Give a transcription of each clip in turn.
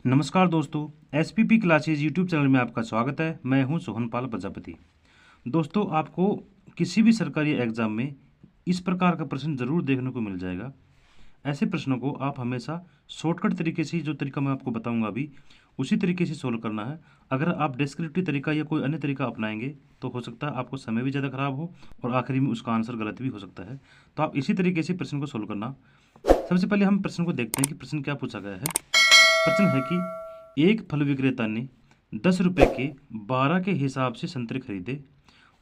नमस्कार दोस्तों, SPP classes YouTube channel में आपका स्वागत है। मैं हूं सोहनपाल प्रजापति। दोस्तों, आपको किसी भी सरकारी एग्जाम में इस प्रकार का प्रश्न जरूर देखने को मिल जाएगा। ऐसे प्रश्नों को आप हमेशा शॉर्टकट तरीके से, जो तरीका मैं आपको बताऊंगा अभी, उसी तरीके से सोल्व करना है। अगर आप डिस्क्रिप्टिव तरीका या कोई अन्य तरीका अपनाएंगे तो हो सकता है आपको समय भी ज़्यादा खराब हो और आखिरी में उसका आंसर गलत भी हो सकता है। तो आप इसी तरीके से प्रश्न को सोल्व करना। सबसे पहले हम प्रश्न को देखते हैं कि प्रश्न क्या पूछा गया है। प्रश्न है कि एक फल विक्रेता ने 10 रुपये के 12 के हिसाब से संतरे खरीदे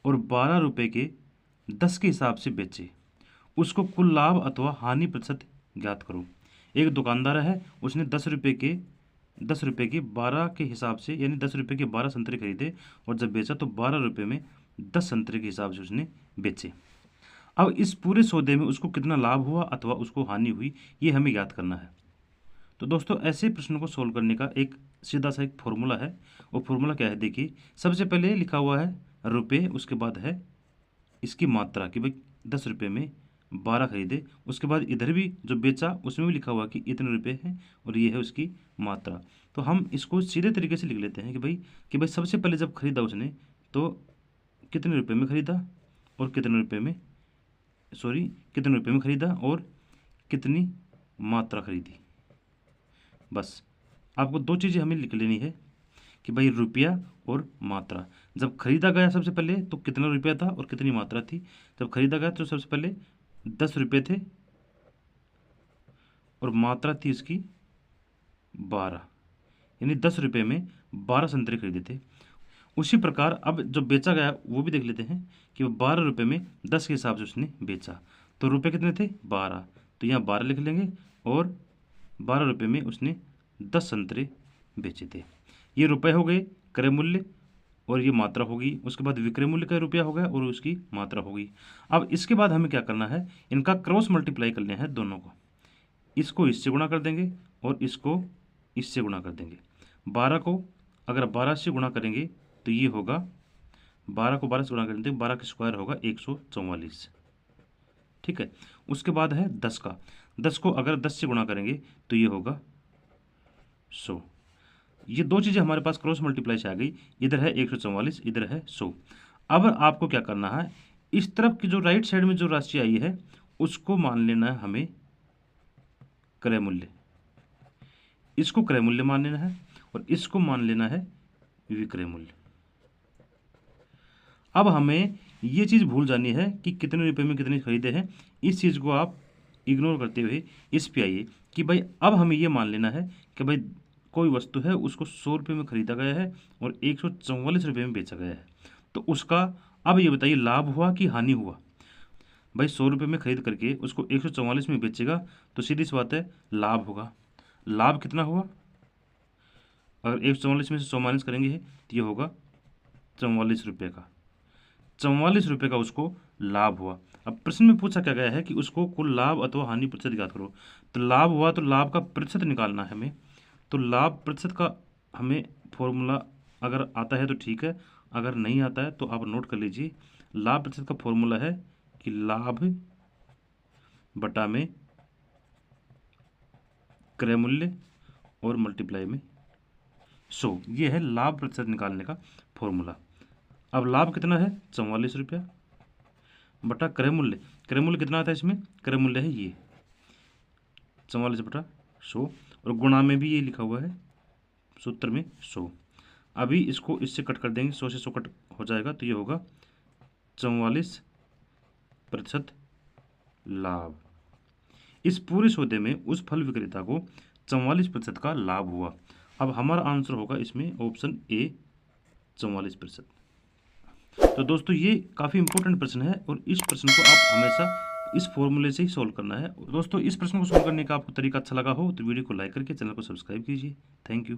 और 12 रुपये के 10 के हिसाब से बेचे। उसको कुल लाभ अथवा हानि प्रतिशत ज्ञात करो। एक दुकानदार है, उसने 10 रुपये के 12 के हिसाब से, यानी 10 रुपये के 12 संतरे खरीदे और जब बेचा तो 12 रुपये में 10 संतरे के हिसाब से उसने बेचे। अब इस पूरे सौदे में उसको कितना लाभ हुआ अथवा उसको हानि हुई, ये हमें याद करना है। तो दोस्तों, ऐसे प्रश्नों को सोल्व करने का एक सीधा सा एक फॉर्मूला है। वो फॉर्मूला क्या है, देखिए। सबसे पहले लिखा हुआ है रुपये, उसके बाद है इसकी मात्रा कि भाई 10 रुपये में 12 खरीदे। उसके बाद इधर भी जो बेचा उसमें भी लिखा हुआ कि इतने रुपये हैं और ये है उसकी मात्रा। तो हम इसको सीधे तरीके से लिख लेते हैं कि भाई सबसे पहले जब खरीदा उसने तो कितने रुपये में खरीदा और कितने रुपये में खरीदा और कितनी मात्रा खरीदी। बस आपको दो चीज़ें हमें लिख लेनी है कि भाई रुपया और मात्रा। जब खरीदा गया सबसे पहले तो कितना रुपया था और कितनी मात्रा थी। जब खरीदा गया तो सबसे पहले 10 रुपये थे और मात्रा थी उसकी 12, यानी 10 रुपये में 12 संतरे खरीदे थे। उसी प्रकार अब जो बेचा गया वो भी देख लेते हैं कि वो 12 रुपये में 10 के हिसाब से उसने बेचा। तो रुपये कितने थे, 12, तो यहाँ 12 लिख लेंगे और 12 रुपये में उसने 10 संतरे बेचे थे। ये रुपए हो गए क्रय मूल्य और ये मात्रा होगी। उसके बाद विक्रय मूल्य का रुपया हो गया और उसकी मात्रा होगी। अब इसके बाद हमें क्या करना है, इनका क्रॉस मल्टीप्लाई कर लेना है दोनों को। इसको इससे गुणा कर देंगे और इसको इससे गुणा कर देंगे। 12 को अगर 12 से गुणा करेंगे तो ये होगा, 12 को 12 से गुणा करेंगे 12 का स्क्वायर होगा 144। ठीक है। उसके बाद है 10 का। 10 को अगर 10 से गुणा करेंगे तो ये होगा 100। ये दो चीज़ें हमारे पास क्रॉस मल्टीप्लाई से आ गई। इधर है 144, इधर है 100। अब आपको क्या करना है, इस तरफ की जो राइट साइड में जो राशि आई है उसको मान लेना है हमें क्रय मूल्य। इसको क्रय मूल्य मान लेना है और इसको मान लेना है विक्रय मूल्य। अब हमें ये चीज़ भूल जानी है कि कितने रुपए में कितने खरीदे हैं। इस चीज़ को आप इग्नोर करते हुए इस पे आइए कि भाई अब हमें ये मान लेना है कि भाई कोई वस्तु है उसको 100 रुपये में खरीदा गया है और 144 रुपये में बेचा गया है। तो उसका अब ये बताइए लाभ हुआ कि हानि हुआ। भाई 100 रुपये में खरीद करके उसको 144 में बेचेगा तो सीधी सी बात है लाभ होगा। लाभ कितना हुआ, अगर 144 में से 100 माइनस करेंगे तो ये होगा 44 रुपये का। 44 रुपये का उसको लाभ हुआ। अब प्रश्न में पूछा क्या गया है कि उसको कुल लाभ अथवा हानि प्रतिशत ज्ञात करो। तो लाभ हुआ तो लाभ का प्रतिशत निकालना है हमें। तो लाभ प्रतिशत का हमें फॉर्मूला अगर आता है तो ठीक है, अगर नहीं आता है तो आप नोट कर लीजिए। लाभ प्रतिशत का फॉर्मूला है कि लाभ बटा में क्रय मूल्य और मल्टीप्लाई में 100। ये है लाभ प्रतिशत निकालने का फॉर्मूला। अब लाभ कितना है, 44 रुपया बटा क्रय मूल्य। क्रय मूल्य कितना आता है इसमें, क्रय मूल्य है ये 44 बटा 100 और गुणा में भी ये लिखा हुआ है सूत्र में 100। अभी इसको इससे कट कर देंगे, 100 से 100 कट हो जाएगा तो ये होगा 44% लाभ। इस पूरे सौदे में उस फल विक्रेता को 44% का लाभ हुआ। अब हमारा आंसर होगा इसमें ऑप्शन ए, 44%। तो दोस्तों, ये काफ़ी इंपॉर्टेंट प्रश्न है और इस प्रश्न को आप हमेशा इस फॉर्मूले से ही सॉल्व करना है। दोस्तों, इस प्रश्न को सॉल्व करने का आपको तरीका अच्छा लगा हो तो वीडियो को लाइक करके चैनल को सब्सक्राइब कीजिए। Thank you.